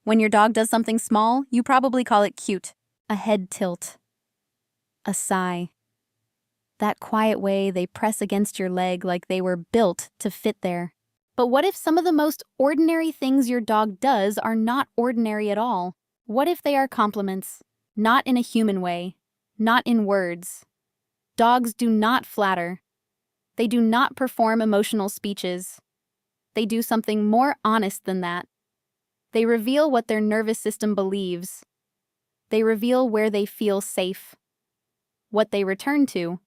When your dog does something small, you probably call it cute. A head tilt. A sigh. That quiet way they press against your leg like they were built to fit there. But what if some of the most ordinary things your dog does are not ordinary at all? What if they are compliments? Not in a human way. Not in words. Dogs do not flatter. They do not perform emotional speeches. They do something more honest than that. They reveal what their nervous system believes. They reveal where they feel safe, what they return to,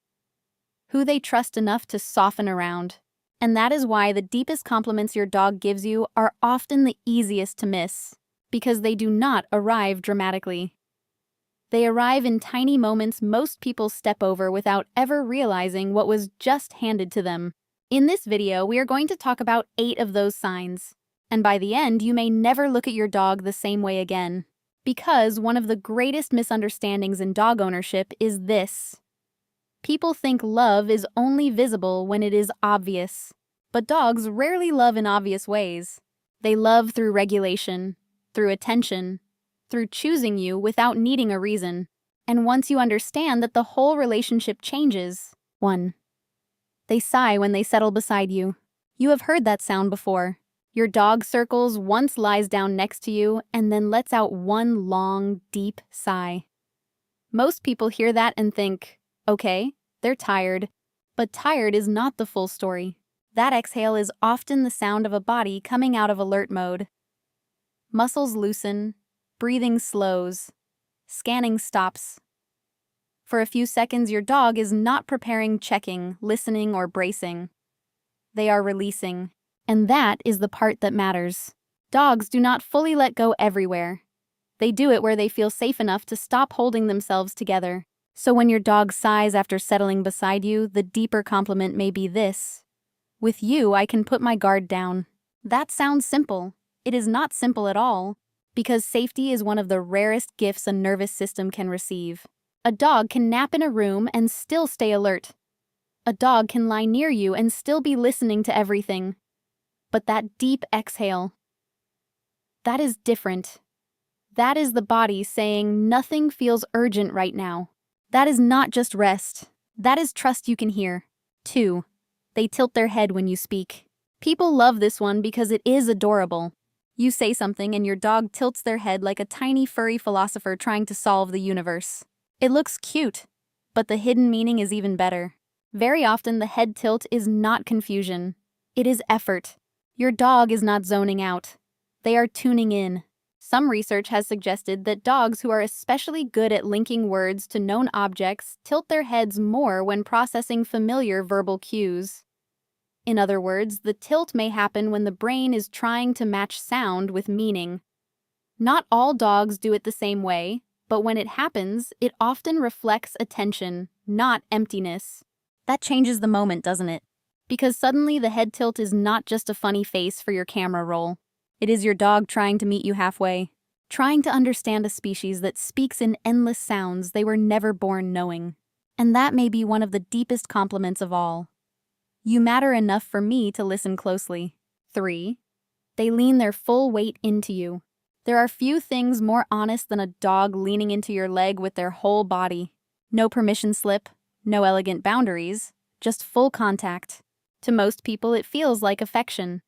who they trust enough to soften around. And that is why the deepest compliments your dog gives you are often the easiest to miss, because they do not arrive dramatically. They arrive in tiny moments most people step over without ever realizing what was just handed to them. In this video, we are going to talk about 8 of those signs. And by the end, you may never look at your dog the same way again. Because one of the greatest misunderstandings in dog ownership is this. People think love is only visible when it is obvious. But dogs rarely love in obvious ways. They love through regulation, through attention, through choosing you without needing a reason. And once you understand that, the whole relationship changes. 1. They sigh when they settle beside you. You have heard that sound before. Your dog circles, once lies down next to you, and then lets out one long, deep sigh. Most people hear that and think, okay, they're tired. But tired is not the full story. That exhale is often the sound of a body coming out of alert mode. Muscles loosen, breathing slows, scanning stops. For a few seconds, your dog is not preparing, checking, listening, or bracing. They are releasing. And that is the part that matters. Dogs do not fully let go everywhere. They do it where they feel safe enough to stop holding themselves together. So when your dog sighs after settling beside you, the deeper compliment may be this. With you, I can put my guard down. That sounds simple. It is not simple at all, because safety is one of the rarest gifts a nervous system can receive. A dog can nap in a room and still stay alert. A dog can lie near you and still be listening to everything. But that deep exhale, that is different. That is the body saying nothing feels urgent right now. That is not just rest. That is trust you can hear. 2. They tilt their head when you speak. People love this one because it is adorable. You say something and your dog tilts their head like a tiny furry philosopher trying to solve the universe. It looks cute, but the hidden meaning is even better. Very often the head tilt is not confusion. It is effort. Your dog is not zoning out. They are tuning in. Some research has suggested that dogs who are especially good at linking words to known objects tilt their heads more when processing familiar verbal cues. In other words, the tilt may happen when the brain is trying to match sound with meaning. Not all dogs do it the same way, but when it happens, it often reflects attention, not emptiness. That changes the moment, doesn't it? Because suddenly the head tilt is not just a funny face for your camera roll. It is your dog trying to meet you halfway, trying to understand a species that speaks in endless sounds they were never born knowing. And that may be one of the deepest compliments of all. You matter enough for me to listen closely. 3. They lean their full weight into you. There are few things more honest than a dog leaning into your leg with their whole body. No permission slip, no elegant boundaries, just full contact. To most people, it feels like affection.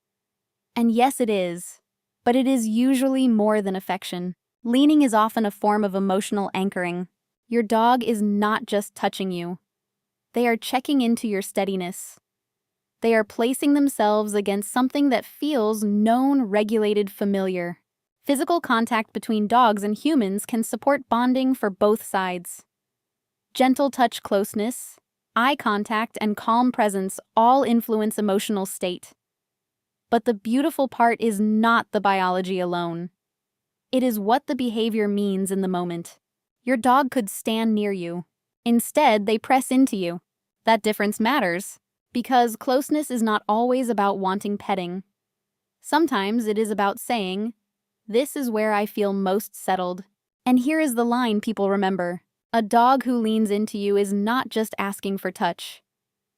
And yes, it is. But it is usually more than affection. Leaning is often a form of emotional anchoring. Your dog is not just touching you. They are checking into your steadiness. They are placing themselves against something that feels known, regulated, familiar. Physical contact between dogs and humans can support bonding for both sides. Gentle touch closeness, eye contact, and calm presence all influence emotional state. But the beautiful part is not the biology alone. It is what the behavior means in the moment. Your dog could stand near you. Instead, they press into you. That difference matters, because closeness is not always about wanting petting. Sometimes it is about saying, "This is where I feel most settled." And here is the line people remember. A dog who leans into you is not just asking for touch.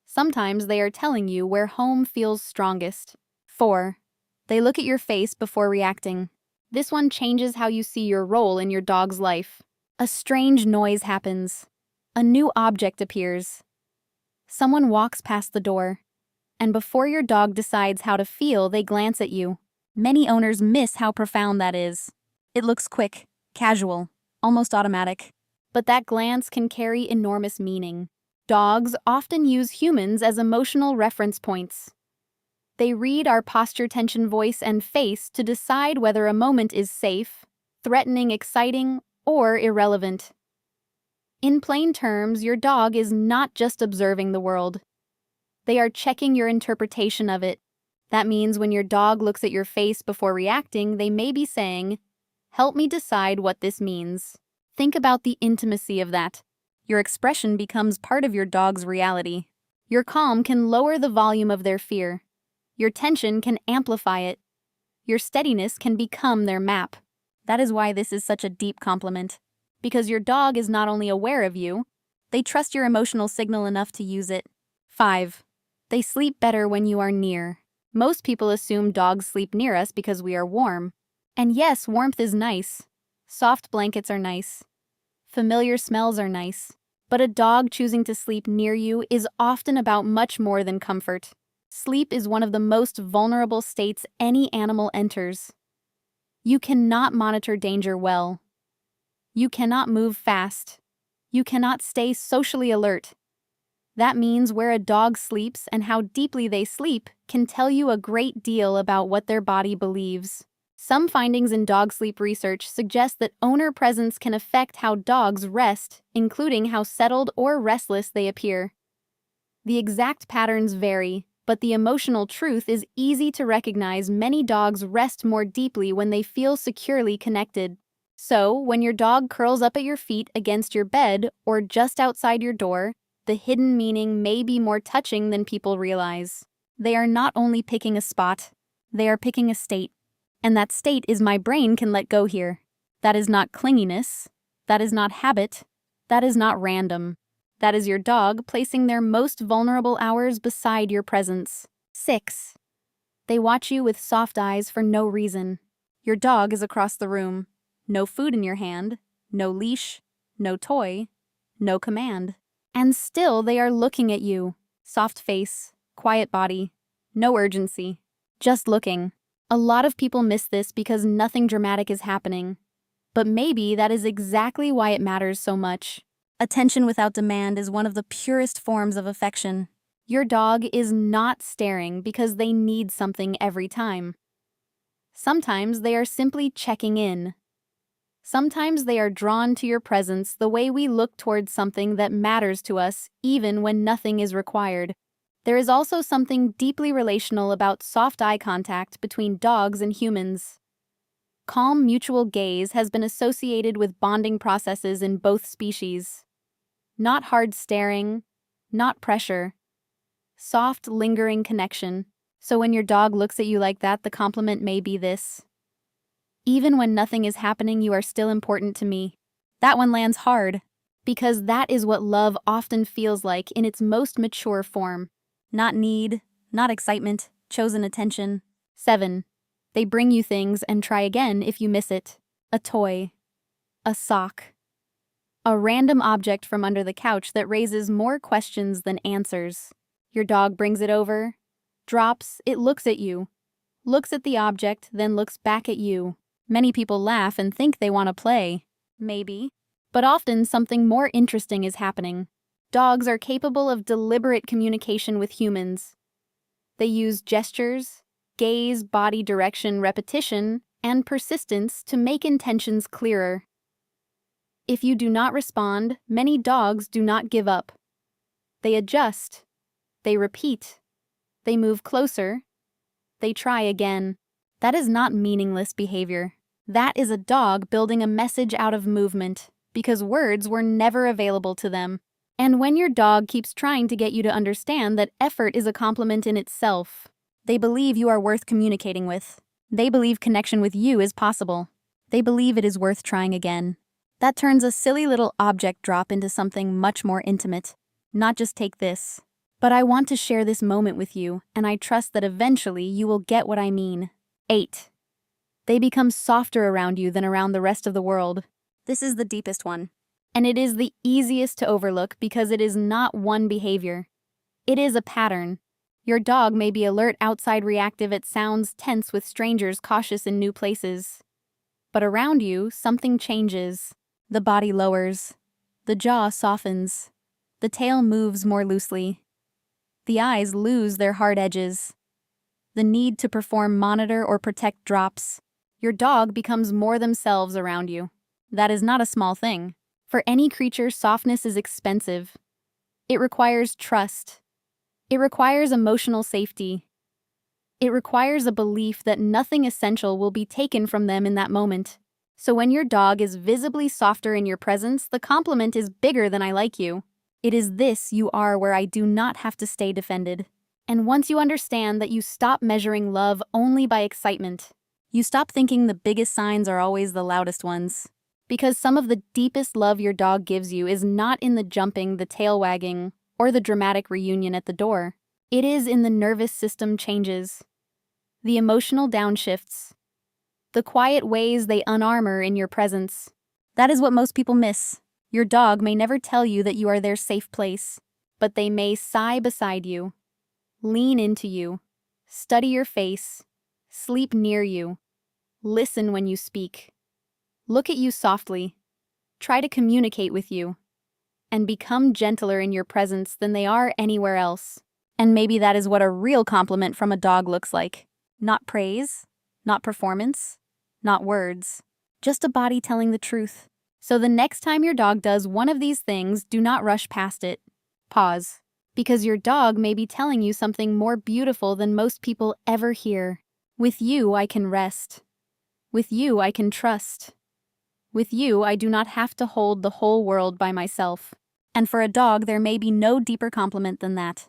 Sometimes they are telling you where home feels strongest. 4. They look at your face before reacting. This one changes how you see your role in your dog's life. A strange noise happens. A new object appears. Someone walks past the door. And before your dog decides how to feel, they glance at you. Many owners miss how profound that is. It looks quick, casual, almost automatic. But that glance can carry enormous meaning. Dogs often use humans as emotional reference points. They read our posture, tension, voice, and face to decide whether a moment is safe, threatening, exciting, or irrelevant. In plain terms, your dog is not just observing the world. They are checking your interpretation of it. That means when your dog looks at your face before reacting, they may be saying, "Help me decide what this means." Think about the intimacy of that. Your expression becomes part of your dog's reality. Your calm can lower the volume of their fear. Your tension can amplify it. Your steadiness can become their map. That is why this is such a deep compliment. Because your dog is not only aware of you, they trust your emotional signal enough to use it. 5. They sleep better when you are near. Most people assume dogs sleep near us because we are warm. And yes, warmth is nice. Soft blankets are nice. Familiar smells are nice. But a dog choosing to sleep near you is often about much more than comfort. Sleep is one of the most vulnerable states any animal enters. You cannot monitor danger well. You cannot move fast. You cannot stay socially alert. That means where a dog sleeps and how deeply they sleep can tell you a great deal about what their body believes. Some findings in dog sleep research suggest that owner presence can affect how dogs rest, including how settled or restless they appear. The exact patterns vary, but the emotional truth is easy to recognize. Many dogs rest more deeply when they feel securely connected. So, when your dog curls up at your feet against your bed or just outside your door, the hidden meaning may be more touching than people realize. They are not only picking a spot, they are picking a state. And that state is my brain can let go here. That is not clinginess. That is not habit. That is not random. That is your dog placing their most vulnerable hours beside your presence. 6. They watch you with soft eyes for no reason. Your dog is across the room. No food in your hand, no leash, no toy, no command. And still they are looking at you. Soft face, quiet body, no urgency, just looking. A lot of people miss this because nothing dramatic is happening. But maybe that is exactly why it matters so much. Attention without demand is one of the purest forms of affection. Your dog is not staring because they need something every time. Sometimes they are simply checking in. Sometimes they are drawn to your presence the way we look towards something that matters to us, even when nothing is required. There is also something deeply relational about soft eye contact between dogs and humans. Calm mutual gaze has been associated with bonding processes in both species. Not hard staring, not pressure. Soft, lingering connection. So when your dog looks at you like that, the compliment may be this: "Even when nothing is happening, you are still important to me." That one lands hard, because that is what love often feels like in its most mature form. Not need, not excitement, chosen attention. 7. They bring you things and try again if you miss it. A toy. A sock. A random object from under the couch that raises more questions than answers. Your dog brings it over, drops, it looks at you, looks at the object, then looks back at you. Many people laugh and think they want to play. Maybe. But often something more interesting is happening. Dogs are capable of deliberate communication with humans. They use gestures, gaze, body direction, repetition, and persistence to make intentions clearer. If you do not respond, many dogs do not give up. They adjust. They repeat. They move closer. They try again. That is not meaningless behavior. That is a dog building a message out of movement, because words were never available to them. And when your dog keeps trying to get you to understand that effort is a compliment in itself, they believe you are worth communicating with. They believe connection with you is possible. They believe it is worth trying again. That turns a silly little object drop into something much more intimate. Not just take this. But I want to share this moment with you, and I trust that eventually you will get what I mean. 8. They become softer around you than around the rest of the world. This is the deepest one. And it is the easiest to overlook because it is not one behavior. It is a pattern. Your dog may be alert outside, reactive at sounds, tense with strangers, cautious in new places. But around you, something changes. The body lowers. The jaw softens. The tail moves more loosely. The eyes lose their hard edges. The need to perform, monitor, or protect drops. Your dog becomes more themselves around you. That is not a small thing. For any creature, softness is expensive. It requires trust. It requires emotional safety. It requires a belief that nothing essential will be taken from them in that moment. So when your dog is visibly softer in your presence, the compliment is bigger than "I like you." It is "this you are where I do not have to stay defended." And once you understand that, you stop measuring love only by excitement. You stop thinking the biggest signs are always the loudest ones. Because some of the deepest love your dog gives you is not in the jumping, the tail wagging, or the dramatic reunion at the door. It is in the nervous system changes, the emotional downshifts, the quiet ways they unarmor in your presence. That is what most people miss. Your dog may never tell you that you are their safe place, but they may sigh beside you, lean into you, study your face, sleep near you, listen when you speak, look at you softly, try to communicate with you, and become gentler in your presence than they are anywhere else. And maybe that is what a real compliment from a dog looks like. Not praise, not performance, not words, just a body telling the truth. So the next time your dog does one of these things, do not rush past it. Pause. Because your dog may be telling you something more beautiful than most people ever hear. With you, I can rest. With you, I can trust. With you, I do not have to hold the whole world by myself. And for a dog, there may be no deeper compliment than that.